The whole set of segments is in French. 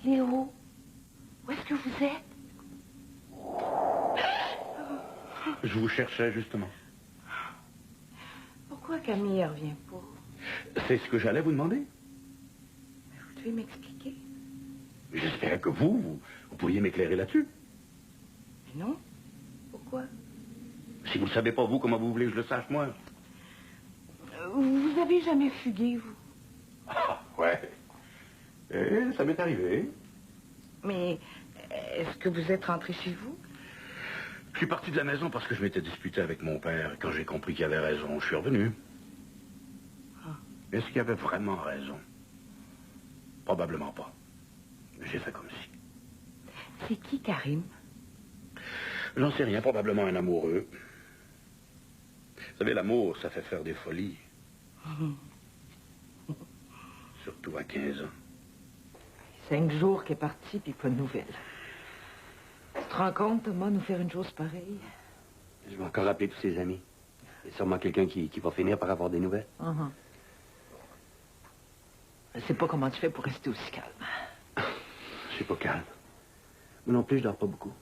Léo, où est-ce que vous êtes? Je vous cherchais, justement. Pourquoi Camille ne revient pas? C'est ce que j'allais vous demander. Mais vous devez m'expliquer. J'espérais que vous pourriez m'éclairer là-dessus. Mais non. Pourquoi? Si vous ne le savez pas, vous, comment vous voulez que je le sache, moi? Vous avez jamais fugué, vous? Ah, ouais. Ça m'est arrivé. Mais est-ce que vous êtes rentré chez vous? Je suis parti de la maison parce que je m'étais disputé avec mon père. Quand j'ai compris qu'il avait raison, je suis revenu. Ah. Est-ce qu'il avait vraiment raison? Probablement pas. J'ai fait comme si. C'est qui, Karim? J'en sais rien, probablement un amoureux. Vous savez, l'amour, ça fait faire des folies. Surtout à 15 ans. 5 jours qu'elle est partie, puis pas de nouvelles. Tu te rends compte, Thomas, nous faire une chose pareille? Je vais encore appeler tous ses amis. Il y a sûrement quelqu'un qui va finir par avoir des nouvelles. Je sais pas comment tu fais pour rester aussi calme. Je suis pas calme. Moi non plus, je dors pas beaucoup.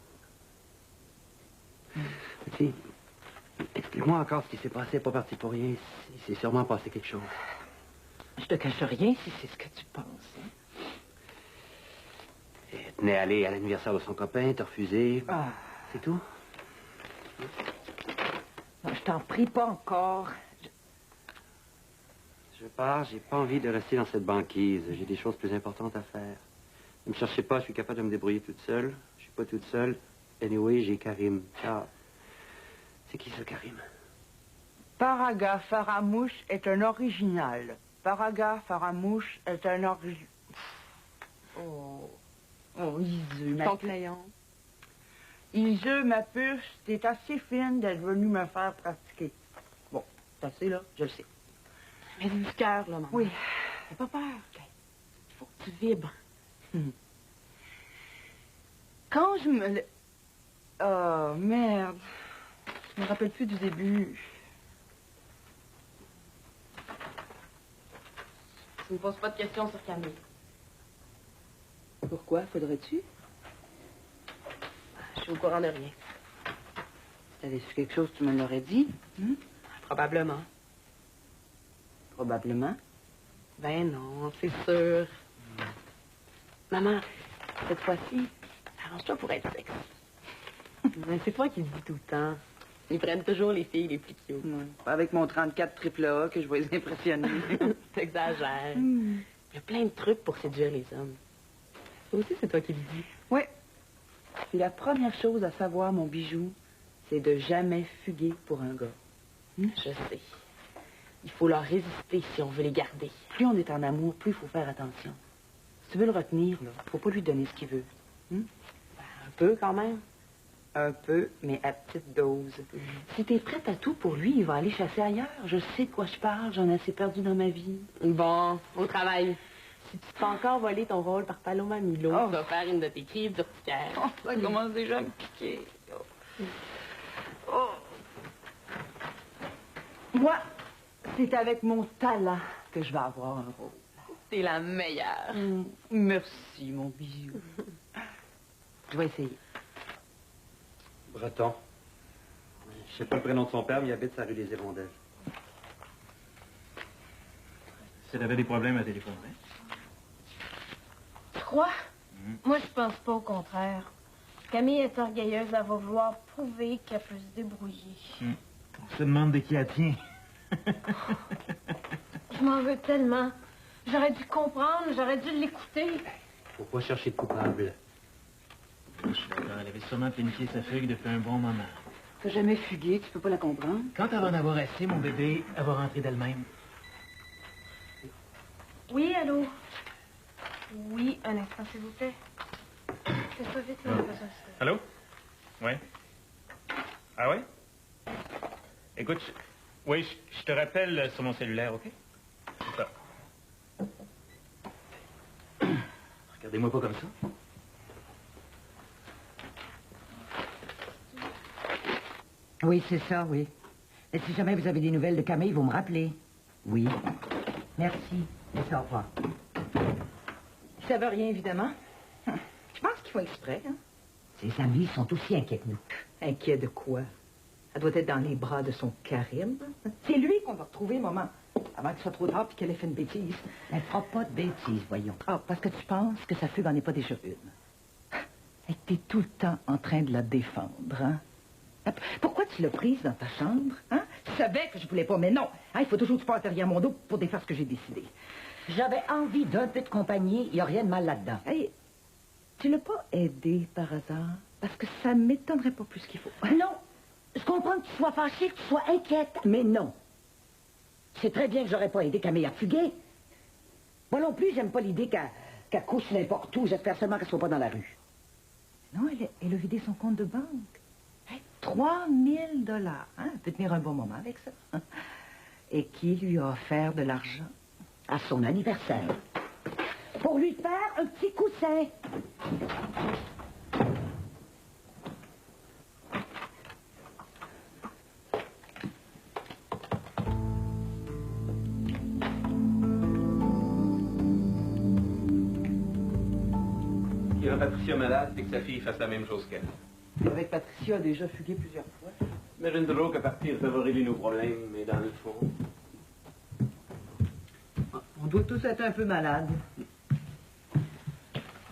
Tu sais, explique-moi encore ce qui s'est passé. Elle est pas parti pour rien. Il s'est sûrement passé quelque chose. Je te cache rien si c'est ce que tu penses. Hein? Elle tenait à aller à l'anniversaire de son copain, t'as refusé. Ah. C'est tout? Non, je t'en prie pas encore. Je pars, j'ai pas envie de rester dans cette banquise. J'ai des choses plus importantes à faire. Ne me cherchez pas, je suis capable de me débrouiller toute seule. Je suis pas toute seule. Anyway, j'ai Karim. Ah. C'est qui ça, Karim? Paraga Faramouche est un original. Paraga Faramouche est un original. Oh, Iseux, ma Ton puce. crayon. Iseux, ma puce, t'es assez fine d'être venue me faire pratiquer. Bon, c'est assez, là, je le sais. Mais du cœur, là, maman. Oui. N'aie pas peur. Il faut que tu vibres. Quand je me... Oh, merde. Je me rappelle plus du début. Tu ne poses pas de questions sur Camille. Pourquoi? Faudrait-tu? Je suis au courant de rien. Si t'avais su quelque chose, tu me l'aurais dit. Probablement. Probablement. Ben non, c'est sûr. Maman, cette fois-ci, arrange-toi pour être sexy. Mais c'est toi qui le dis tout le temps. Ils prennent toujours les filles les plus cute. Ouais. Pas avec mon 34 triple A que je vais les impressionner. T'exagères. Il y a plein de trucs pour séduire les hommes. Ça aussi, c'est toi qui le dis. Oui. Puis la première chose à savoir, mon bijou, c'est de jamais fuguer pour un gars. Je sais. Il faut leur résister si on veut les garder. Plus on est en amour, plus il faut faire attention. Si tu veux le retenir, là, faut pas lui donner ce qu'il veut. Ben, un peu, quand même. Un peu, mais à petite dose. Si t'es prête à tout pour lui, il va aller chasser ailleurs. Je sais de quoi je parle, j'en ai assez perdu dans ma vie. Bon, au travail. Si tu te fais encore voler ton rôle par Paloma Milo, tu vas faire une de tes crises d'urticaire. Oh, ça commence déjà à me piquer. Oh. Moi, c'est avec mon talent que je vais avoir un rôle. T'es la meilleure. Merci, mon bijou. Je vais essayer. Breton. Je sais pas le prénom de son père, mais il habite sur la rue des Hirondelles. Si elle avait des problèmes à téléphoner. Tu crois? Moi, je pense pas au contraire. Camille est orgueilleuse, elle va vouloir prouver qu'elle peut se débrouiller. On se demande de qui elle tient. Je m'en veux tellement. J'aurais dû comprendre, j'aurais dû l'écouter. Faut pas chercher de coupable. Je suis d'accord, elle avait sûrement planifié sa fugue depuis un bon moment. T'as jamais fugué, tu peux pas la comprendre. Quand elle va en avoir assez, mon bébé, elle va rentrer d'elle-même. Oui, allô? Oui, un instant, s'il vous plaît. C'est pas vite, on a besoin de ça. Allô? Ouais. Ah ouais? Écoute, oui, je te rappelle sur mon cellulaire, OK? C'est ça. Regardez-moi pas comme ça. Oui, c'est ça, oui. Et si jamais vous avez des nouvelles de Camille, vous me rappelez. Oui. Merci. Merci, au revoir. Ça veut rien, évidemment. Je pense qu'ils font exprès, hein? Ses amis sont aussi inquiets que nous. Inquiet de quoi? Elle doit être dans les bras de son Karim. C'est lui qu'on va retrouver, maman. Avant qu'il soit trop tard puis qu'elle ait fait une bêtise. Elle fera pas de bêtises, voyons. Ah, parce que tu penses que sa fugue en est pas déjà une. Et que t'es tout le temps en train de la défendre, hein? Pourquoi tu l'as prise dans ta chambre, hein? Tu savais que je voulais pas, mais non. Hein, il faut toujours que tu passes derrière mon dos pour défaire ce que j'ai décidé. J'avais envie d'un peu de compagnie. Il n'y a rien de mal là-dedans. Hey, tu l'as pas aidé par hasard? Parce que ça m'étonnerait pas plus qu'il faut. Non. Je comprends que tu sois fâchée, que tu sois inquiète, mais non. C'est très bien que j'aurais pas aidé Camille à fuguer. Moi non plus, j'aime pas l'idée qu'elle couche n'importe où. J'espère seulement qu'elle soit pas dans la rue. Non, elle a vidé son compte de banque. Hey, 3 000 $. Hein? Elle peut tenir un bon moment avec ça. Et qui lui a offert de l'argent? À son anniversaire. Pour lui faire un petit coussin. Qui rend Patricia malade, c'est que sa fille fasse la même chose qu'elle. Avec Patricia, a déjà fugué plusieurs fois. Imagine drôle qu'à partir, ça va régler nos problèmes, mais dans le fond... On doit tous être un peu malades.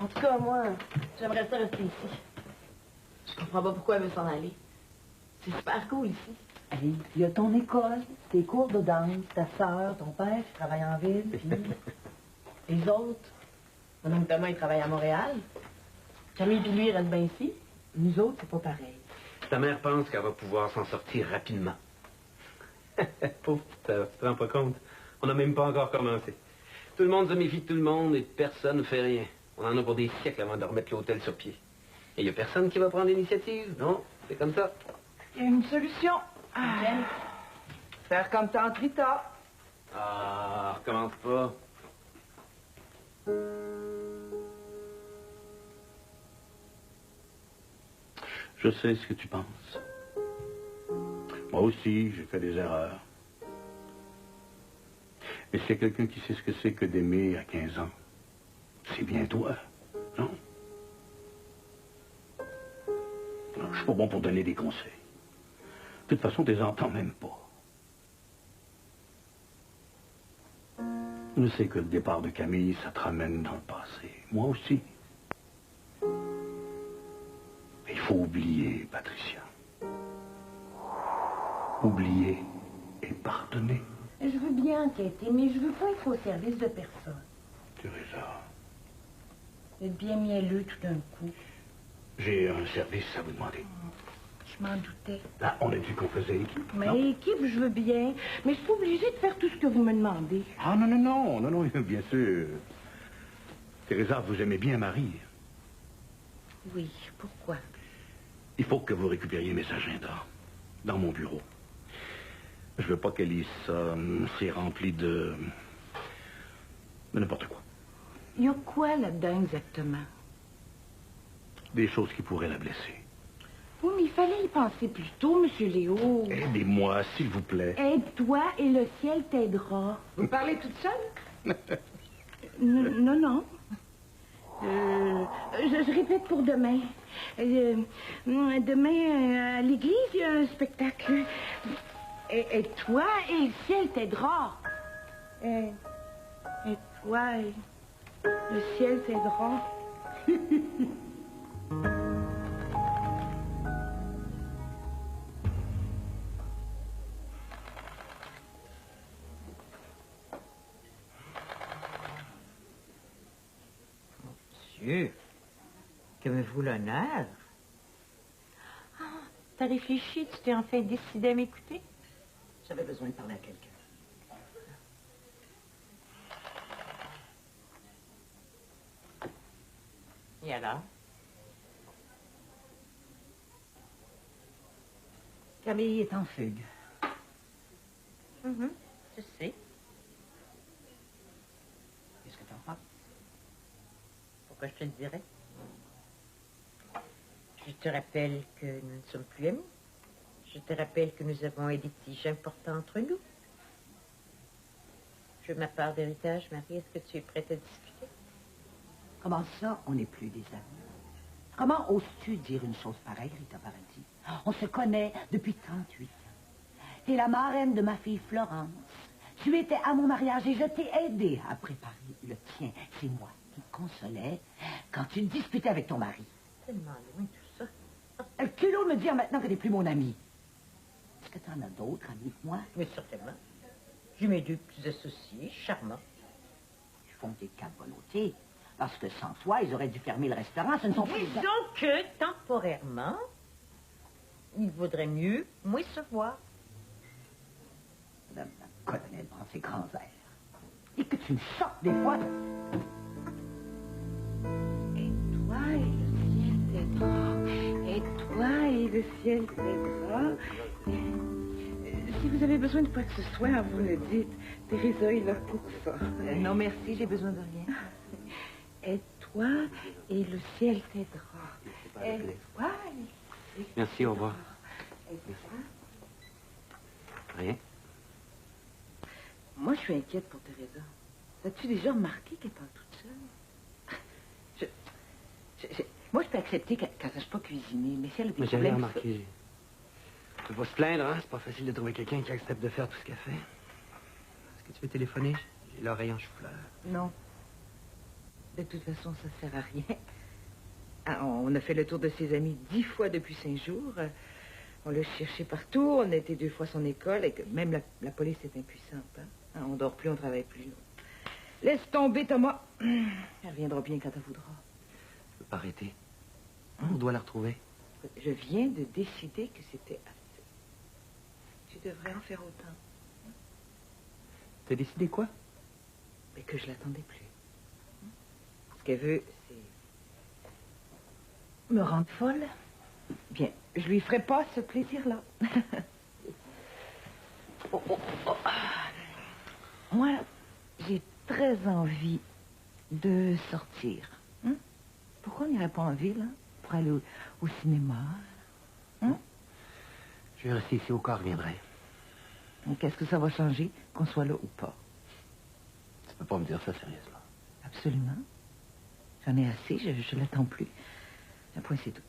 En tout cas, moi, j'aimerais ça rester ici. Je comprends pas pourquoi elle veut s'en aller. C'est super cool ici. Hey, il y a ton école, tes cours de danse, ta sœur, ton père qui travaille en ville, puis... Les autres, mon oncle Thomas, il travaille à Montréal. Camille puis lui, il reste bien ici. Nous autres, c'est pas pareil. Ta mère pense qu'elle va pouvoir s'en sortir rapidement. Pauvre petite, tu te rends pas compte? On n'a même pas encore commencé. Tout le monde se méfie de tout le monde et personne ne fait rien. On en a pour des siècles avant de remettre l'hôtel sur pied. Et il n'y a personne qui va prendre l'initiative, non? C'est comme ça. Il y a une solution. Faire comme tante Rita. Ah, recommence pas. Je sais ce que tu penses. Moi aussi, j'ai fait des erreurs. Mais s'il y a quelqu'un qui sait ce que c'est que d'aimer à 15 ans, c'est bien toi, non? Je suis pas bon pour donner des conseils. De toute façon, tu les entends même pas. Je sais que le départ de Camille, ça te ramène dans le passé. Moi aussi. Mais il faut oublier, Patricia. Oublier et pardonner. Je veux bien enquêter, mais je veux pas être au service de personne. Teresa, Vous êtes bien mielleux tout d'un coup. j'ai un service à vous demander. Je m'en doutais. Là, on a dit qu'on faisait équipe. non? Mais équipe, je veux bien. Mais je suis pas obligée de faire tout ce que vous me demandez. Ah, non, non, non, non, non, bien sûr. Teresa, vous aimez bien Marie. Oui, pourquoi? Il faut que vous récupériez mes agendas dans mon bureau. Je veux pas qu'elle lise ça. C'est rempli de n'importe quoi. Il y a quoi là-dedans exactement? Des choses qui pourraient la blesser. Oui, mais il fallait y penser plus tôt, Monsieur Léo. Aidez-moi, s'il vous plaît. Aide-toi et le ciel t'aidera. Vous parlez toute seule? Non, non. Je répète pour demain. Demain, à l'église, il y a un spectacle. Et toi et le ciel t'aidera. Et toi et le ciel t'aidera. Monsieur, qu'avez-vous l'honneur? Ah, t'as réfléchi, tu t'es enfin décidé à m'écouter? J'avais besoin de parler à quelqu'un. Et alors? Camille est en fugue. Je sais. Qu'est-ce que t'en penses? Pourquoi je te le dirais? Je te rappelle que nous ne sommes plus amis. Je te rappelle que nous avons un litige important entre nous. Je veux ma part d'héritage, Marie. Est-ce que tu es prête à discuter? Comment ça, on n'est plus des amis? Comment oses-tu dire une chose pareille, Rita Paradis? On se connaît depuis 38 ans. T'es la marraine de ma fille Florence. Tu étais à mon mariage et je t'ai aidé à préparer le tien. C'est moi qui te consolais quand tu te disputais avec ton mari. Tellement loin tout ça. Le culot de me dire maintenant que t'es plus mon ami. Est-ce que t'en as d'autres amis que moi? Mais certainement. J'ai mes deux petits associés, charmants. Ils font des cas de volonté. Parce que sans toi, ils auraient dû fermer le restaurant. Ce ne sont pas les... Disons que, temporairement, il vaudrait mieux moins se voir. Madame la colonelle prend ses grands airs. Et que tu me sortes des fois. Et toi et le ciel t'aidera. Et toi et le ciel t'aidera. Si vous avez besoin de quoi que ce soit, vous le dites. Teresa est là pour ça. Non, merci, j'ai besoin de rien. Et toi et le ciel t'aidera. Et toi et... Merci, au revoir. Et toi? Rien. Moi, je suis inquiète pour Teresa. As-tu déjà remarqué qu'elle parle toute seule? Moi, je peux accepter qu'elle ne sache pas cuisiner, mais si elle a des Mais j'avais problèmes... remarqué. Tu peux pas se plaindre, hein? C'est pas facile de trouver quelqu'un qui accepte de faire tout ce qu'elle fait. Est-ce que tu veux téléphoner? J'ai l'oreille en chou-fleur. Non. De toute façon, ça sert à rien. Ah, on a fait le tour de ses amis 10 fois depuis 5 jours. On l'a cherché partout. On a été 2 fois à son école. Et que même la police est impuissante. Hein? On dort plus, on travaille plus. Laisse tomber, Thomas. Elle reviendra bien quand elle voudra. Tu peux pas arrêter. On doit la retrouver. Je viens de décider que c'était assez. Tu devrais en faire autant. T'as décidé quoi? Mais que je l'attendais plus. Ce qu'elle veut, c'est me rendre folle. Bien, je lui ferai pas ce plaisir-là. Oh, oh, oh. Moi, j'ai très envie de sortir. Hein? Pourquoi on n'irait pas en ville, hein? Pour aller au cinéma? Hein? Je vais rester ici au cas, reviendrai. Et qu'est-ce que ça va changer, qu'on soit là ou pas? Tu peux pas me dire ça sérieusement. Absolument. J'en ai assez, je l'attends plus. Un point, c'est tout.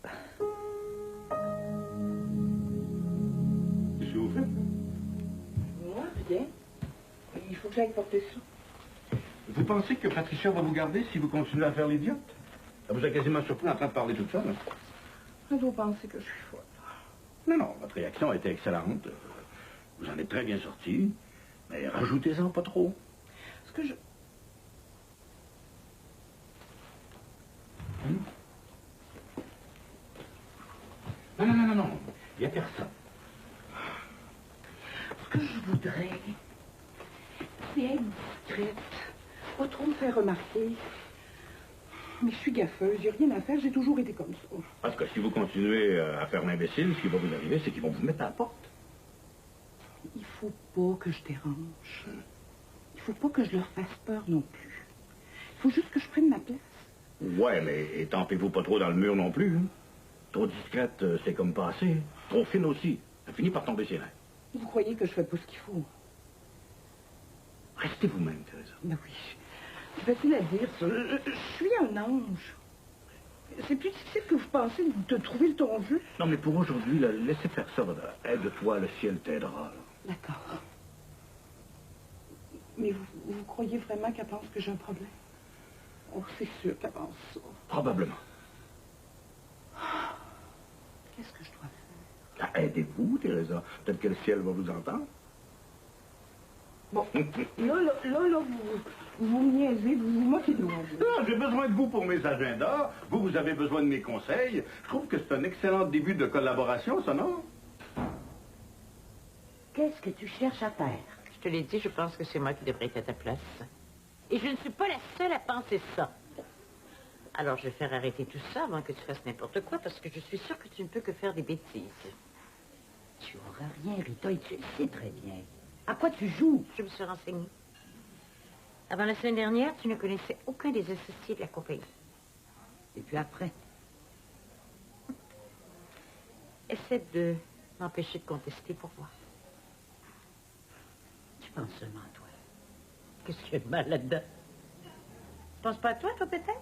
Qu'est-ce que vous faites? Moi, bien. Il faut que j'aille porter ça. Vous pensez que Patricia va vous garder si vous continuez à faire l'idiote? Elle vous a quasiment surpris en train de parler toute seule. Hein? Elle doit penser que je suis folle. Non, non, votre réaction a été excellente. Vous en êtes très bien sorti. Mais rajoutez-en pas trop. Est-ce que je... Non, non, non, non, non. Il n'y a personne. Ce que je voudrais, c'est être discrète. Pas trop me faire remarquer. Mais je suis gaffeuse, j'ai rien à faire, j'ai toujours été comme ça. Parce que si vous continuez à faire l'imbécile, ce qui va vous arriver, c'est qu'ils vont vous mettre à la porte. Il faut pas que je dérange. Il faut pas que je leur fasse peur non plus. Il faut juste que je prenne ma place. Ouais, mais étampez-vous pas trop dans le mur non plus. Hein? Trop discrète, c'est comme pas assez. Trop fine aussi. Ça finit par tomber ses nerfs. Vous croyez que je fais pas ce qu'il faut? Restez vous-même, Teresa. Ben oui, c'est facile à dire, ça. Je suis un ange. C'est plus difficile que vous pensez de trouver le ton juste. Non, mais pour aujourd'hui, là, laissez faire ça, votre aide-toi, le ciel t'aidera. là. D'accord. Mais vous croyez vraiment qu'elle pense que j'ai un problème? Oh, c'est sûr qu'elle pense ça. Probablement. Qu'est-ce que je dois faire? Ah, aidez-vous, Teresa. Peut-être que le ciel va vous entendre. Bon, là, vous me niaisez, vous vous moquez de moi. Non, j'ai besoin de vous pour mes agendas. Vous avez besoin de mes conseils. Je trouve que c'est un excellent début de collaboration, ça, non? Qu'est-ce que tu cherches à faire? Je te l'ai dit, je pense que c'est moi qui devrais être à ta place. Et je ne suis pas la seule à penser ça. Alors, je vais faire arrêter tout ça avant que tu fasses n'importe quoi, parce que je suis sûre que tu ne peux que faire des bêtises. Tu auras rien, Rita, et tu le sais très bien. À quoi tu joues? Je me suis renseignée. Avant la semaine dernière, tu ne connaissais aucun des associés de la compagnie. Et puis après? Essaie de m'empêcher de contester pour voir. Tu penses seulement à toi. Qu'est-ce qu'il y a de mal là-dedans? Tu penses pas à toi, toi, peut-être?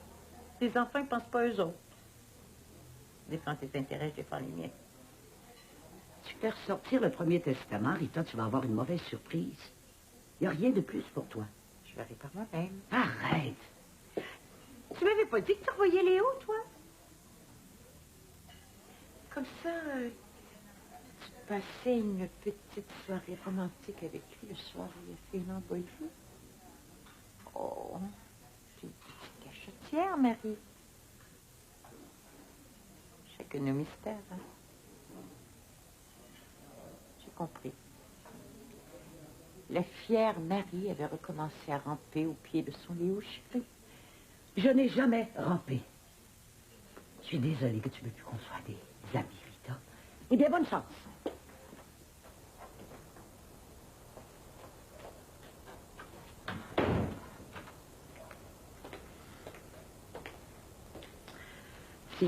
Les enfants, ils pensent pas eux autres. Défends tes intérêts, je défends les miens. Tu fais ressortir le premier testament, Rita, tu vas avoir une mauvaise surprise. Il n'y a rien de plus pour toi. Je verrai par moi-même. Arrête. Tu m'avais pas dit que tu revoyais Léo, toi? Comme ça, tu passais une petite soirée romantique avec lui le soir où il a fait une envolée. Oh, tu es une petite cachetière, Marie. Chacun nos mystères, hein? J'ai compris. La fière Marie avait recommencé à ramper au pied de son Léo chéri. Je n'ai jamais rampé. Je suis désolée que tu ne veux plus qu'on soit des amis, Rita. Eh bien, bonne chance. Si.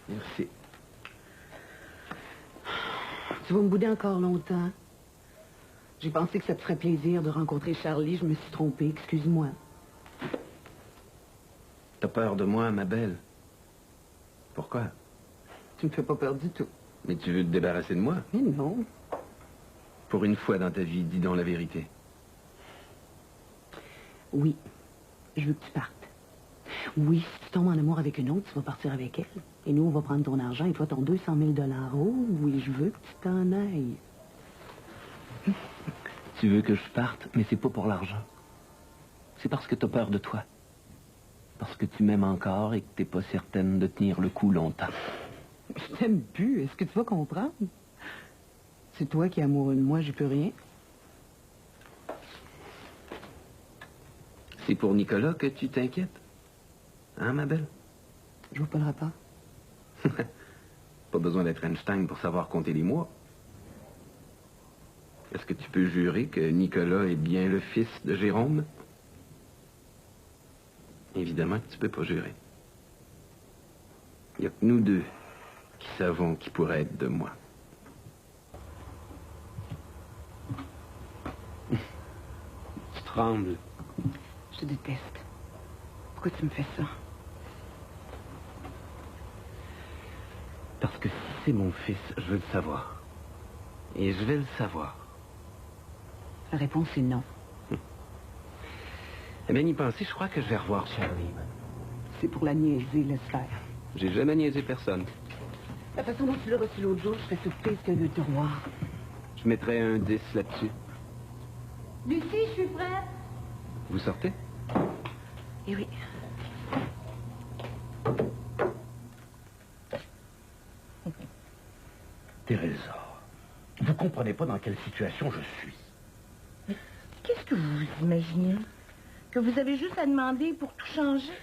Merci. Tu vas me bouder encore longtemps. J'ai pensé que ça te ferait plaisir de rencontrer Charlie. Je me suis trompée, excuse-moi. T'as peur de moi, ma belle? Pourquoi? Tu me fais pas peur du tout. Mais tu veux te débarrasser de moi? Mais non. Pour une fois dans ta vie, dis donc la vérité. Oui, je veux que tu partes. Oui, si tu tombes en amour avec une autre, tu vas partir avec elle. Et nous, on va prendre ton argent et toi, ton 200 000 $. Oh, oui, je veux que tu t'en ailles. Tu veux que je parte, mais c'est pas pour l'argent. C'est parce que t'as peur de toi. Parce que tu m'aimes encore et que t'es pas certaine de tenir le coup longtemps. Je t'aime plus. Est-ce que tu vas comprendre? C'est toi qui es amoureux de moi, j'y peux rien. C'est pour Nicolas que tu t'inquiètes? Hein, ma belle? Je vois pas le rapport. Pas besoin d'être Einstein pour savoir compter les mois. Est-ce que tu peux jurer que Nicolas est bien le fils de Jérôme? Évidemment que tu peux pas jurer. Il n'y a que nous deux qui savons qui pourrait être de moi. Tu trembles. Je te déteste. Pourquoi tu me fais ça? Parce que si c'est mon fils, je veux le savoir. Et je vais le savoir. La réponse est non. Eh bien, y penser, je crois que je vais revoir Charlie. C'est pour la niaiser, laisse faire. J'ai jamais niaisé personne. La façon dont tu l'as reçu l'autre jour, je serais surprise que de te revoir. Je mettrai un 10 là-dessus. Lucie, je suis prête. Vous sortez? Eh oui. Teresa, vous comprenez pas dans quelle situation je suis. Qu'est-ce que vous vous imaginez? Que vous avez juste à demander pour tout changer?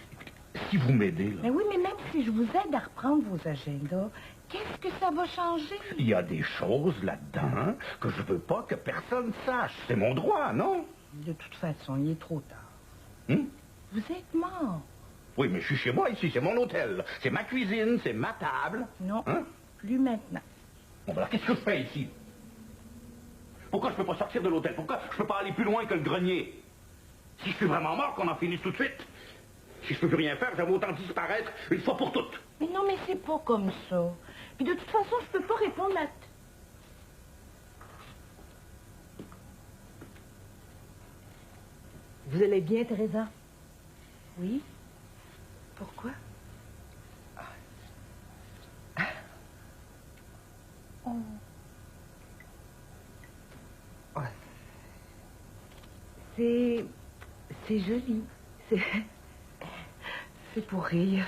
Si vous m'aidez, là, Mais oui, mais même si je vous aide à reprendre vos agendas, qu'est-ce que ça va changer? il y a des choses là-dedans que je veux pas que personne sache. C'est mon droit, non? De toute façon, il est trop tard. Hum? Vous êtes mort. Oui, mais je suis chez moi ici, c'est mon hôtel. C'est ma cuisine, c'est ma table. Non, Hein? plus maintenant. Bon, ben alors qu'est-ce que je fais ici? Pourquoi je peux pas sortir de l'hôtel? Pourquoi je peux pas aller plus loin que le grenier? Si je suis vraiment mort, qu'on en finisse tout de suite. Si je peux plus rien faire, j'aime autant disparaître une fois pour toutes. Mais non, mais c'est pas comme ça. Puis de toute façon, je peux pas répondre à... Vous allez bien, Teresa? Oui? Pourquoi? Oh. Ouais. C'est joli. C'est pour rire.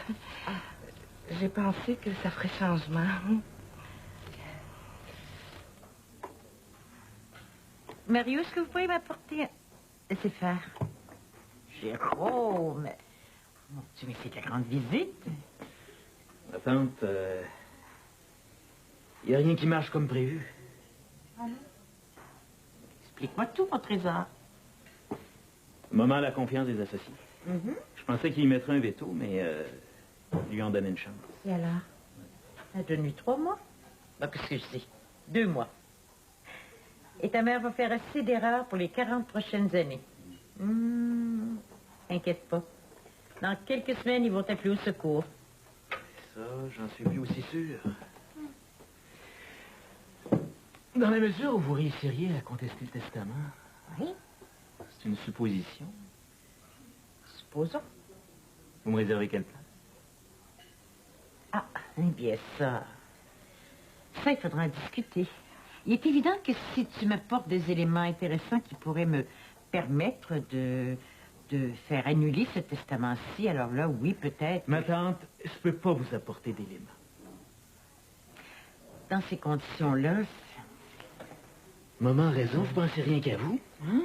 J'ai pensé que ça ferait changement. Mario, est-ce que vous pourriez m'apporter... Laissez faire. Jérôme. Mon Dieu, mais c'est ta grande visite. Ma tante, il n'y a rien qui marche comme prévu. Explique-moi tout, mon trésor. Maman a la confiance des associés. Je pensais qu'il y mettrait un veto, mais lui en donnait une chance. Et alors? Elle a donné 3 mois. Ben, qu'est-ce que je sais? 2 mois. Et ta mère va faire assez d'erreurs pour les 40 prochaines années. T'inquiète pas. Dans quelques semaines, ils vont t'appeler au secours. Ça, j'en suis plus aussi sûr. Dans la mesure où vous réussiriez à contester le testament, Oui, c'est une supposition. supposons. Vous me réservez quelle place? Ah, eh bien ça... Ça, il faudra en discuter. Il est évident que si tu m'apportes des éléments intéressants qui pourraient me permettre de faire annuler ce testament-ci, alors là, oui, peut-être. Ma tante, je peux pas vous apporter d'éléments. Dans ces conditions-là, Maman a raison, vous pensez rien qu'à vous. Hein?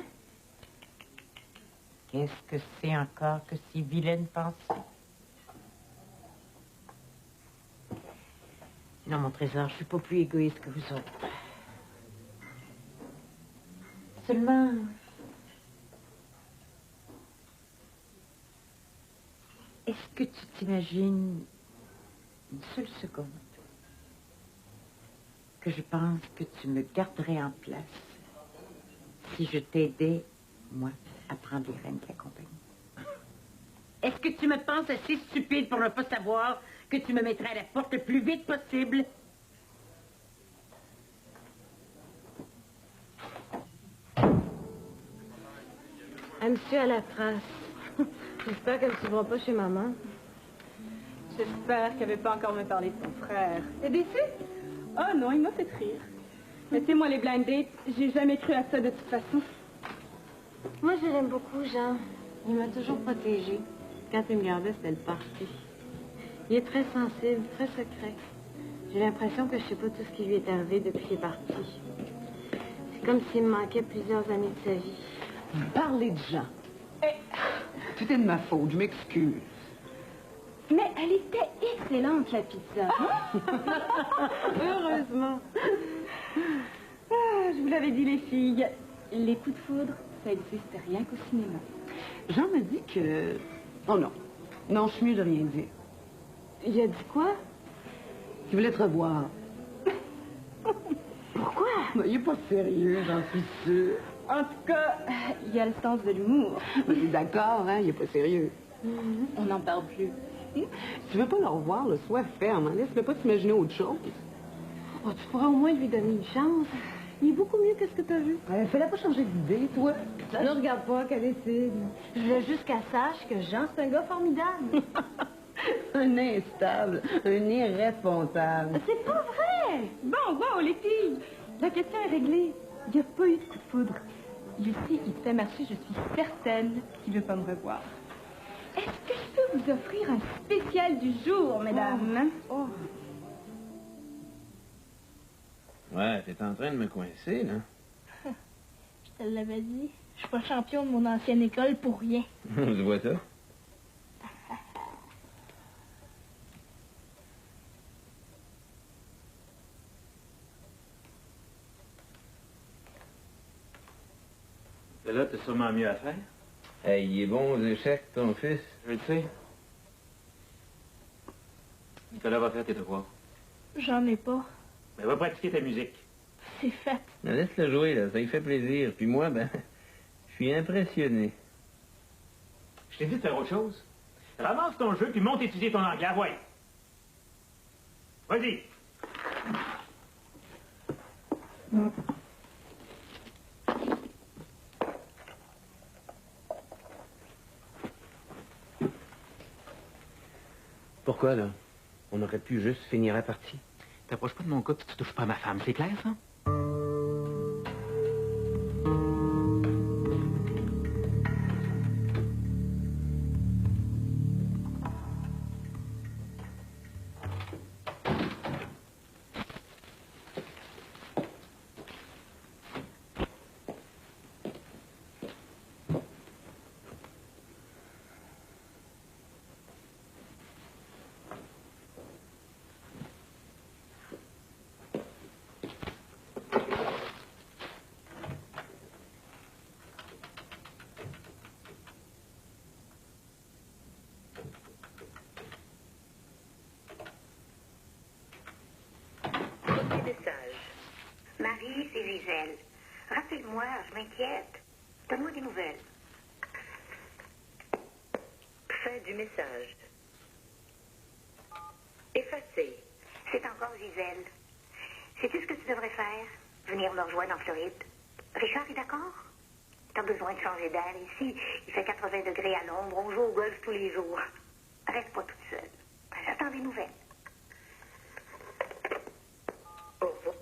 qu'est-ce que c'est encore que si vilaine pensée? Non, mon trésor, je suis pas plus égoïste que vous autres. Seulement... Est-ce que tu t'imagines une seule seconde que je pense que tu me garderais en place si je t'aidais, moi, à prendre les rênes de la compagnie? Est-ce que tu me penses assez stupide pour ne pas savoir que tu me mettrais à la porte le plus vite possible? Un monsieur à la trace. J'espère qu'elle ne se voit pas chez maman. J'espère qu'elle ne veut pas encore me parler de ton frère. T'es déçu? Oh non, il m'a fait rire. Mais tu sais, moi, les blind dates, j'ai jamais cru à ça de toute façon. Moi, je l'aime beaucoup, Jean. Il m'a toujours protégée. Quand il me gardait, c'était le parti. Il est très sensible, très secret. J'ai l'impression que je sais pas tout ce qui lui est arrivé depuis qu'il est parti. C'est comme s'il me manquait plusieurs années de sa vie. Parlez de Jean. C'était de ma faute, je m'excuse. Mais elle était excellente, la pizza. Heureusement. Ah, je vous l'avais dit, les filles. Les coups de foudre, ça existe rien qu'au cinéma. Jean m'a dit que... Oh non. Non, je suis mieux de rien dire. Il a dit quoi? Qu'il voulait te revoir. Pourquoi? Il est pas sérieux, j'en suis sûre. En tout cas, il a le sens de l'humour. D'accord, hein, il est pas sérieux. On n'en parle plus. Si tu veux pas le revoir, sois ferme. Hein? Laisse-le pas t'imaginer autre chose. Oh, tu pourras au moins lui donner une chance. Il est beaucoup mieux que ce que tu as vu. Fais-la pas changer d'idée, toi. Ne regarde pas qu'elle décide. Je voulais juste qu'elle sache que Jean, c'est un gars formidable. Un instable, un irresponsable. C'est pas vrai! Bon, les filles, la question est réglée. Il n'y a pas eu de coup de foudre. Lucie, il te fait marcher, je suis certaine qu'il ne veut pas me revoir. Est-ce que je peux vous offrir un spécial du jour, mesdames? Oh. Ouais, t'es en train de me coincer, là. Je te l'avais dit. Je suis pas champion de mon ancienne école pour rien. Tu vois ça? Là, t'as sûrement mieux à faire. Hey, il est bon aux échecs, ton fils. Je le sais. Nicolas va faire tes devoirs. J'en ai pas. Mais va pratiquer ta musique. C'est fait. Mais laisse-le jouer, là, ça lui fait plaisir. Puis moi, ben, je suis impressionné. Je t'ai dit de faire autre chose. Ramasse ton jeu, puis monte étudier ton anglais. Ouais. Vas-y. Pourquoi, là? On aurait pu juste finir la partie. T'approches pas de mon gars, puis tu touches pas à ma femme. C'est clair, ça? Marie, c'est Gisèle. Rappelle-moi, je m'inquiète. Donne-moi des nouvelles. du message. Effacé. C'est encore Gisèle. Sais-tu ce que tu devrais faire? Venir me rejoindre en Floride. Richard est d'accord? T'as besoin de changer d'air ici. Il fait 80 degrés à l'ombre. On joue au golf tous les jours. Reste pas toute seule. J'attends des nouvelles. Au revoir.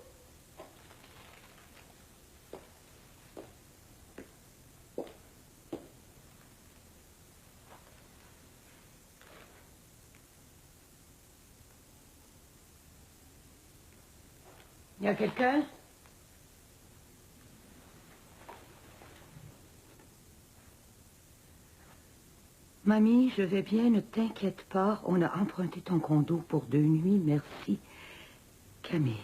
Il y a quelqu'un? Mamie, je vais bien, ne t'inquiète pas. On a emprunté ton condo pour 2 nuits, merci. Camille.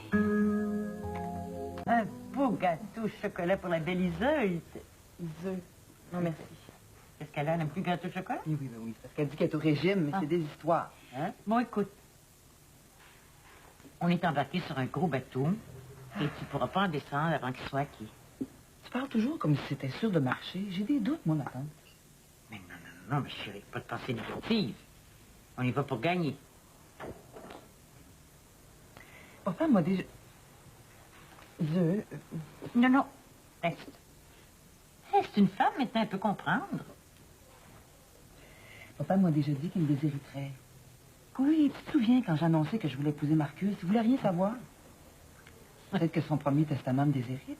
Un beau gâteau au chocolat pour la belle Iseult. Iseult. Non, merci. Est-ce qu'elle a un plus gâteau au chocolat? Oui, oui, oui. Parce qu'elle dit qu'elle est au régime, mais c'est des histoires. Hein? Bon, écoute. On est embarqué sur un gros bateau et tu pourras pas en descendre avant qu'il soit acquis. Tu parles toujours comme si c'était sûr de marcher. J'ai des doutes, moi, ma tante. Mais non, mais chérie, pas de pensée négative. On y va pour gagner. Papa m'a déjà... Non, reste. C'est une femme, maintenant, elle peut comprendre. Papa m'a déjà dit qu'il me déshériterait. Oui, tu te souviens quand j'annonçais que je voulais épouser Marcus, il voulait rien savoir. Peut-être que son premier testament me déshérite.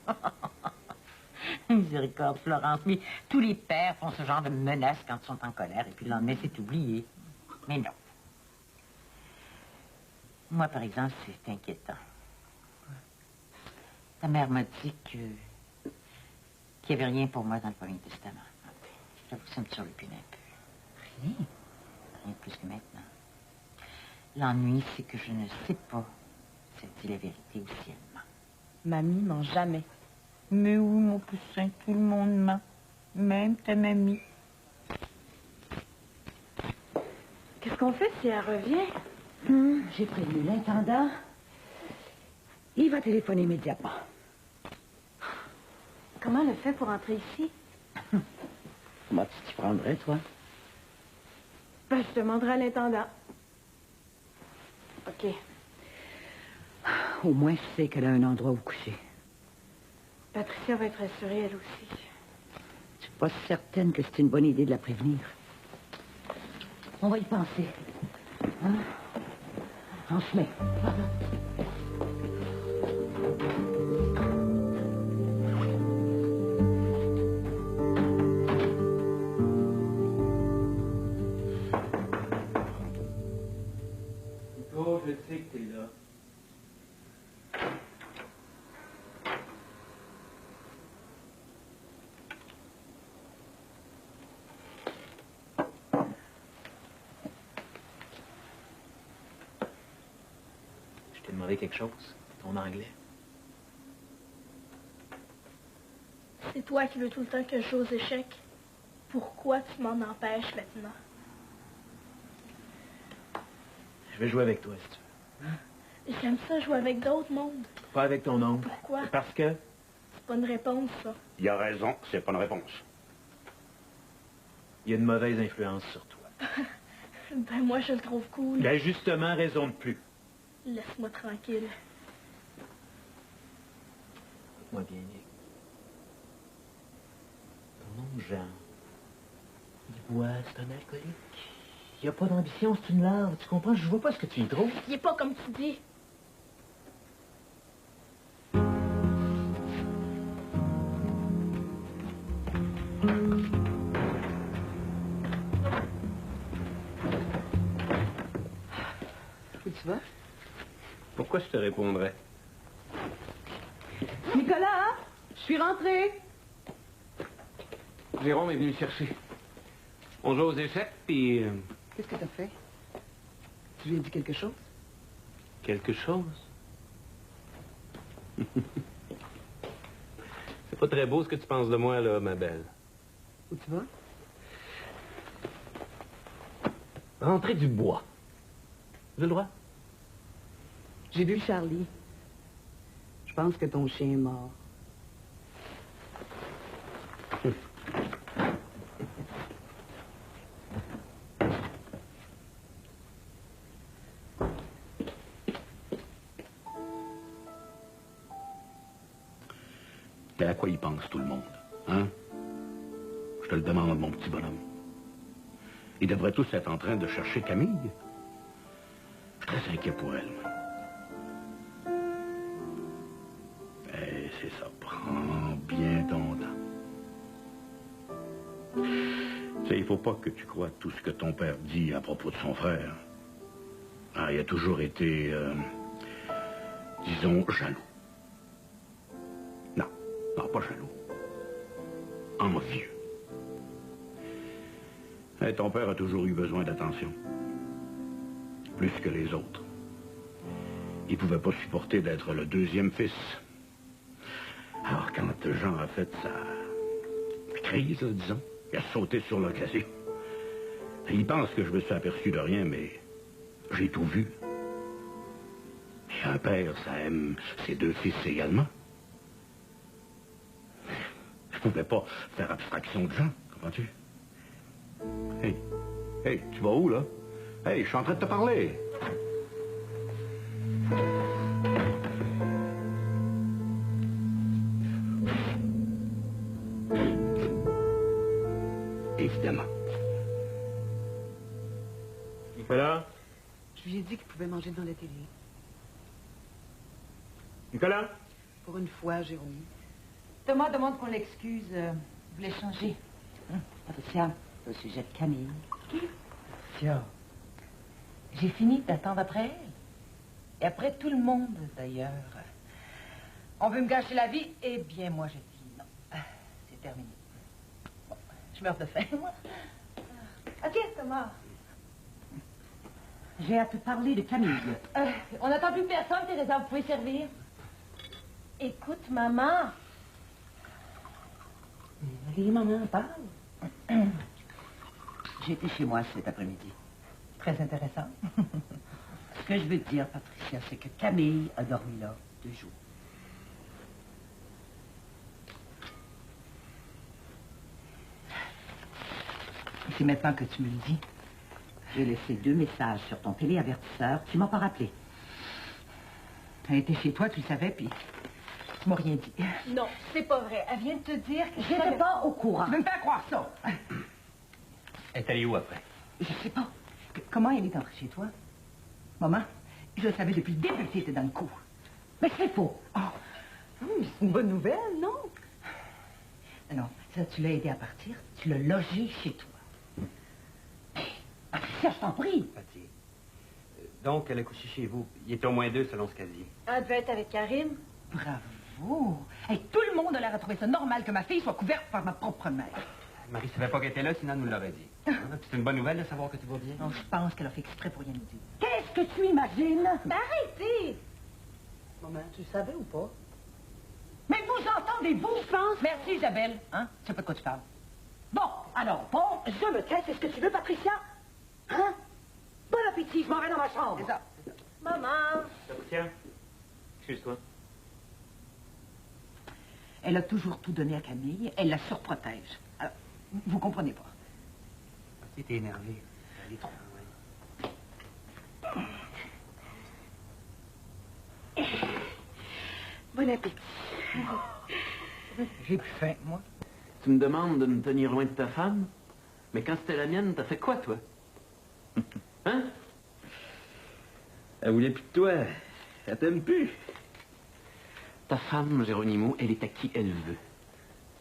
Miséricorde, Florence, mais tous les pères font ce genre de menaces quand ils sont en colère, et puis le lendemain, c'est oublié. Mais non. Moi, par exemple, c'est inquiétant. Ta mère m'a dit qu'il n'y avait rien pour moi dans le Premier Testament. J'avoue que ça me surlupine un peu. Rien? Rien de plus que maintenant. L'ennui, c'est que je ne sais pas si elle dit la vérité ou si elle ment. Mamie ment jamais. Mais oui, mon poussin, tout le monde ment. Même ta mamie. Qu'est-ce qu'on fait si elle revient? J'ai prévenu l'intendant. Il va téléphoner immédiatement. Comment elle a fait pour entrer ici? Moi, tu t'y prendrais, toi? Ben, je demanderai à l'intendant. OK. Au moins, je sais qu'elle a un endroit où coucher. Patricia va être rassurée, elle aussi. Je suis pas certaine que c'est une bonne idée de la prévenir. On va y penser. Hein? En chemin. Oh, je sais que t'es là. Je t'ai demandé quelque chose, ton anglais. C'est toi qui veux tout le temps que je joue aux échecs. Pourquoi tu m'en empêches maintenant? Je vais jouer avec toi, si tu veux. J'aime ça jouer avec d'autres mondes. Pas avec ton oncle. Pourquoi? Parce que C'est pas une réponse, ça. Il a raison, c'est pas une réponse. il y a une mauvaise influence sur toi. Ben moi, je le trouve cool. Ben justement, raison de plus. Laisse-moi tranquille. Écoute-moi bien, Nick. Ton oncle Jean, il boit, c'est un alcoolique. Il a pas d'ambition, c'est une larve, tu comprends? Je vois pas ce que tu y trouves. Il est pas comme tu dis. Où tu vas? Pourquoi je te répondrais? Nicolas, je suis rentrée. Jérôme est venu le chercher. On joue aux échecs, puis... Qu'est-ce que t'as fait? Tu lui as dit quelque chose? quelque chose. C'est pas très beau ce que tu penses de moi, là, ma belle. Où tu vas? Rentrer du bois. J'ai le droit? J'ai vu Charlie. Je pense que ton chien est mort. C'est à quoi il pense tout le monde, hein? Je te le demande, mon petit bonhomme. Ils devraient tous être en train de chercher Camille. Je suis très inquiet pour elle. Eh, c'est ça. Prends bien ton temps. Tu sais, il faut pas que tu crois tout ce que ton père dit à propos de son frère. Ah, il a toujours été, disons, jaloux. Non, pas jaloux. Envieux. Et ton père a toujours eu besoin d'attention. Plus que les autres. Il pouvait pas supporter d'être le deuxième fils. Alors, quand Jean a fait sa crise, disons, il a sauté sur l'occasion. Il pense que je me suis aperçu de rien, mais j'ai tout vu. Et un père, ça aime ses deux fils également. Je pouvais pas faire abstraction de Jean, comprends-tu? Hey, tu vas où, là? Hey, je suis en train de te parler. Évidemment. Nicolas? Je lui ai dit qu'il pouvait manger devant la télé. Nicolas? Pour une fois, Jérôme. Thomas demande qu'on l'excuse. Vous voulez changer. Patricia, au sujet de Camille. Qui? Patricia. J'ai fini d'attendre après elle. Et après tout le monde, d'ailleurs. On veut me gâcher la vie. Eh bien, moi, je dis non. C'est terminé. Bon, je meurs de faim, moi. OK, Thomas. J'ai à te parler de Camille. On n'attend plus personne, Teresa. Vous pouvez servir. Écoute, maman. Oui, maman, parle. J'ai été chez moi cet après-midi. Très intéressant. Ce que je veux te dire, Patricia, c'est que Camille a dormi là 2 jours. Et c'est maintenant que tu me le dis. J'ai laissé 2 messages sur ton téléavertisseur. Tu m'as pas rappelé. Elle était chez toi, tu le savais, puis tu m'as rien dit. Non, c'est pas vrai. Elle vient de te dire que... J'étais pas au courant. Tu veux me faire croire ça? Elle est allée où après? Je sais pas. Comment elle est entrée chez toi? Maman, je le savais depuis le début que tu étais dans le coup. Mais c'est faux. Oh, c'est une bonne nouvelle, non? Non, ça, tu l'as aidé à partir, tu l'as logé chez toi. Patricia, je t'en prie. Patty. Donc, elle a couché chez vous. Il était au moins 2 selon ce qu'elle dit. Elle devait être avec Karim. Bravo. Hey, tout le monde a l'air à trouver ça normal que ma fille soit couverte par ma propre mère. Marie savait pas qu'elle était là, sinon elle nous l'aurait dit. C'est une bonne nouvelle de savoir que tu vas bien. Non, je pense qu'elle a fait exprès pour rien nous dire. Qu'est-ce que tu imagines? Ben arrêtez! Maman, tu le savais ou pas? Mais vous entendez-vous? Je pense. Merci, Isabelle. Hein? Je sais pas de quoi tu parles. Bon, alors, bon, je me tais. C'est ce que tu veux, Patricia? Hein? Bon appétit, je m'en vais dans ma chambre. C'est ça. Maman! Tiens, excuse-toi. Elle a toujours tout donné à Camille. Elle la surprotège. Alors, vous comprenez pas. Patty, t'es énervée. Elle est trop loin. Bon appétit. J'ai plus faim, moi. Tu me demandes de me tenir loin de ta femme? Mais quand c'était la mienne, t'as fait quoi, toi? Hein? Elle voulait plus de toi. Elle t'aime plus. Ta femme, Géronimo, elle est à qui elle veut.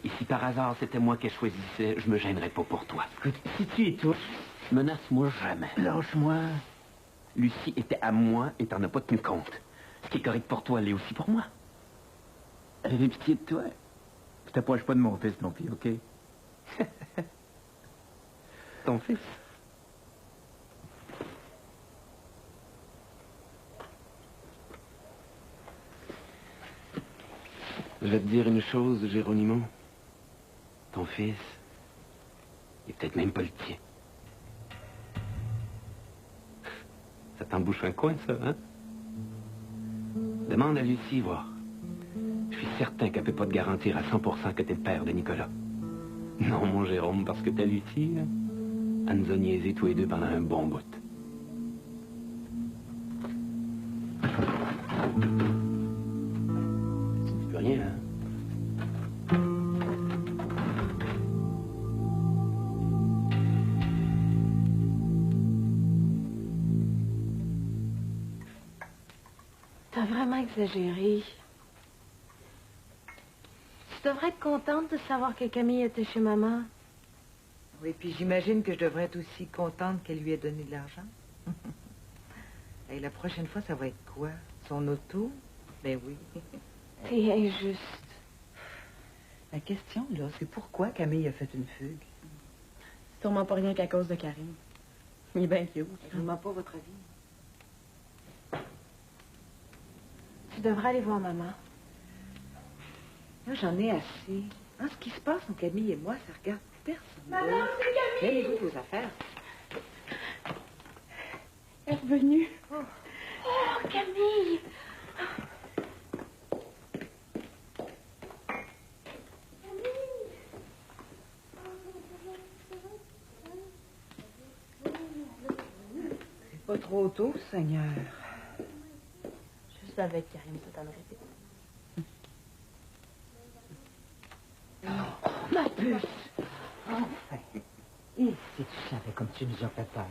Et si par hasard c'était moi qu'elle choisissait, je me gênerais pas pour toi. Écoute, si tu es toi, Menace-moi jamais. lâche-moi. Lucie était à moi et t'en as pas tenu compte. Ce qui est correct pour toi, l'est aussi pour moi. Elle avait pitié de toi. Tu t'approches pas de mon fils non plus, OK? Ton fils? Je vais te dire une chose, Géronimo. Ton fils, il est peut-être même pas le tien. Ça t'embouche un coin, ça, hein? Demande à Lucie, voir. Je suis certain qu'elle peut pas te garantir à 100% que t'es le père de Nicolas. Non, mon Jérôme, parce que ta Lucie, hein, elle nous a niaisés tous les deux pendant un bon bout. Tu dis plus rien, hein? T'as vraiment exagéré. Tu devrais être contente de savoir que Camille était chez maman. Oui, puis j'imagine que je devrais être aussi contente qu'elle lui ait donné de l'argent. Et la prochaine fois, ça va être quoi? Son auto? Ben oui. C'est injuste. La question, là, c'est pourquoi Camille a fait une fugue? Sûrement pas rien qu'à cause de Karim. Il est bien cute. Vraiment pas votre avis. Tu devrais aller voir maman. Là, j'en ai assez. Hein, ce qui se passe entre Camille et moi, ça regarde personne. Madame, c'est Camille! Mêlez-vous vos affaires. Elle est revenue. Oh, Camille! C'est pas trop tôt, Seigneur. Juste avec Karim, ça t'en répète. Oh, ma puce! Enfin. Et si tu savais comme tu nous as fait peur.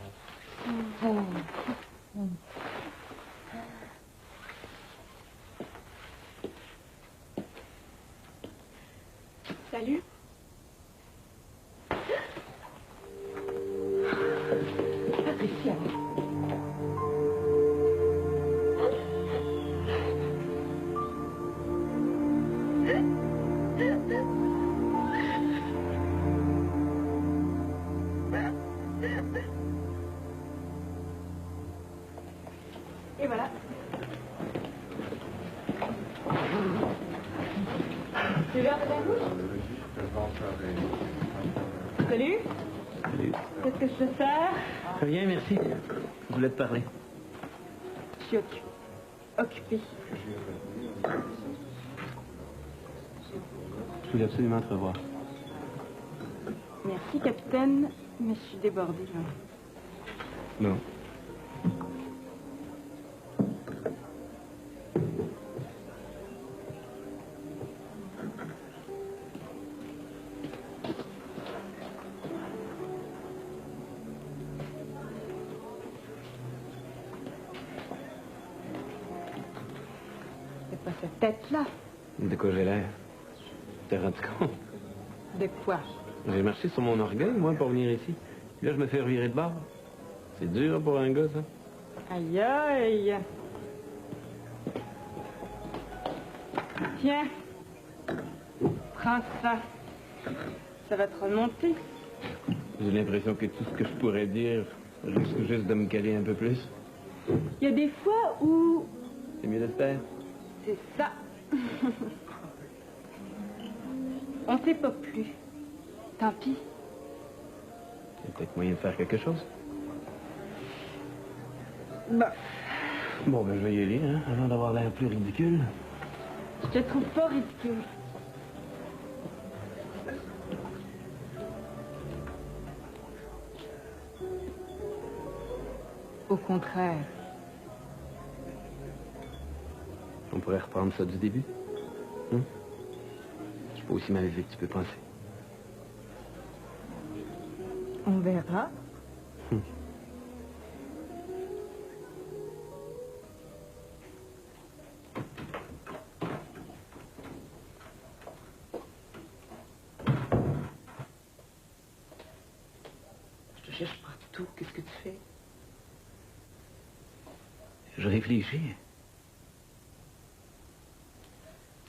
Salut. Patricia. Et voilà. Tu veux un peu de bouche? Salut. Salut. Qu'est-ce que je te sers? Rien, merci. Je voulais te parler. Je suis occupée. Je voulais absolument te revoir. Merci, capitaine, mais je suis débordée. Là. Non. C'est pas cette tête-là. De quoi j'ai l'air? T'es rendu compte? De quoi? J'ai marché sur mon orgueil, moi, pour venir ici. Puis là, je me fais revirer de bord. C'est dur pour un gars, ça. Aïe, aïe. Tiens. Prends ça. Ça va te remonter. J'ai l'impression que tout ce que je pourrais dire risque juste de me caler un peu plus. Il y a des fois où... C'est mieux de se taire. C'est ça. On sait pas plus. Tant pis. Il y a peut-être moyen de faire quelque chose. Bah, Bon, ben, je vais y aller, hein, avant d'avoir l'air plus ridicule. je te trouve pas ridicule. Au contraire. On pourrait reprendre ça du début. Hein? Je peux aussi m'amuser que tu peux penser. On verra. Je te cherche partout. Qu'est-ce que tu fais? Je réfléchis.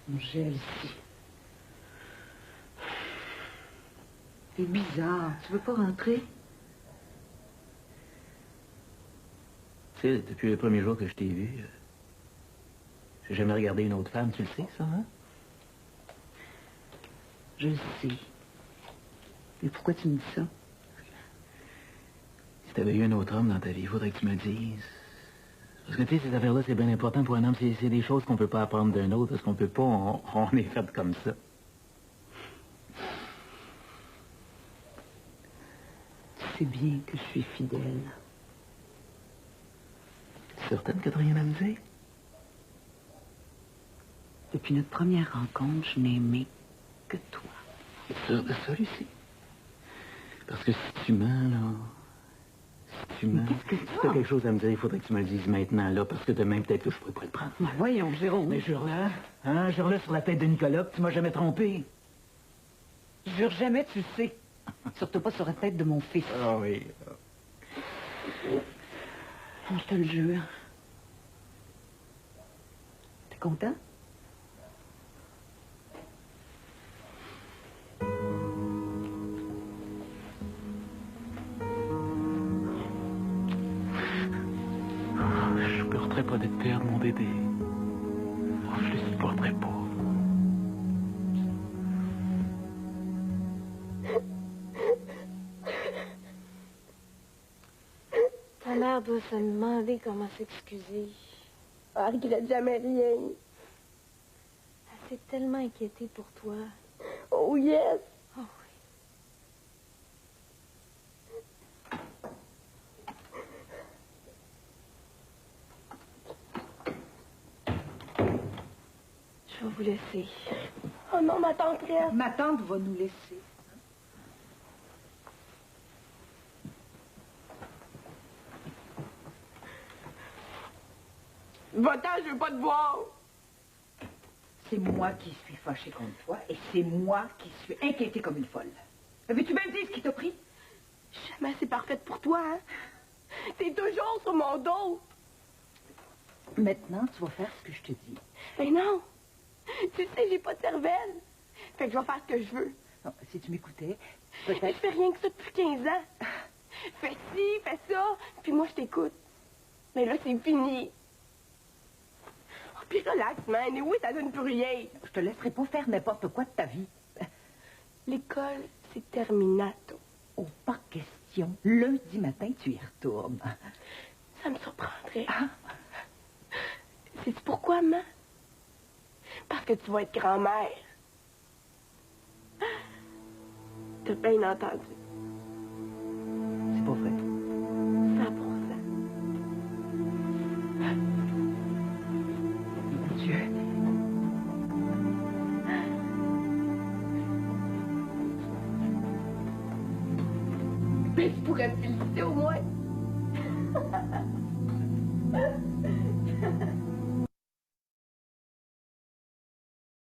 Mon gel ici. C'est bizarre. Tu veux pas rentrer? Tu sais, depuis le premier jour que je t'ai vu, j'ai jamais regardé une autre femme, tu le sais, ça, hein? Je le sais. Mais pourquoi tu me dis ça? Si t'avais eu un autre homme dans ta vie, il faudrait que tu me dises. Parce que, tu sais, ces affaires-là, c'est bien important pour un homme. C'est des choses qu'on peut pas apprendre d'un autre, parce qu'on peut pas, on est fait comme ça. Tu sais bien que je suis fidèle. Certaine que t'as rien à me dire? Depuis notre première rencontre, je n'ai aimé que toi. T'es sûre de ça, Lucie? Parce que si tu mens, là... Si tu mens? Qu'est-ce que Si t'as quelque chose à me dire, il faudrait que tu me le dises maintenant, là, parce que demain, peut-être que je pourrais pas le prendre. Ben voyons, Jérôme. Mais jure-là, hein, jure-là sur la tête de Nicolas, que tu m'as jamais trompé. Jure jamais, tu le sais. Surtout pas sur la tête de mon fils. Ah oui. Je te le jure. T'es content? Je supporterais pas de te perdre, mon bébé. Oh, je le supporterais pas. Ta mère doit se demander comment s'excuser. Ah, elle regrette jamais rien. Elle s'est tellement inquiétée pour toi. Oh yes! Oh oui. Je vais vous laisser. Oh non, ma tante reste. Ma tante va nous laisser. Va-t'en, je veux pas te voir. C'est moi qui suis fâchée contre toi et c'est moi qui suis inquiétée comme une folle. Veux-tu même dire ce qui t'a pris? Jamais assez parfaite pour toi, hein? T'es toujours sur mon dos. Maintenant, tu vas faire ce que je te dis. Mais non. Tu sais, j'ai pas de cervelle. Fait que je vais faire ce que je veux. Non, si tu m'écoutais, Je peut-être... fais rien que ça depuis 15 ans. Fais ci, fais ça, puis moi, je t'écoute. Mais là, c'est fini. Oh, puis relax, man. Et oui, ça donne plus rien. Je te laisserai pas faire n'importe quoi de ta vie. L'école, c'est terminato. Oh, pas question. Lundi matin, tu y retournes. Ça me surprendrait. Sais-tu pourquoi, maman? Parce que tu vas être grand-mère. T'as bien entendu. C'est pas vrai. 100%. Mon Dieu. Mais tu pourrais me féliciter au moins.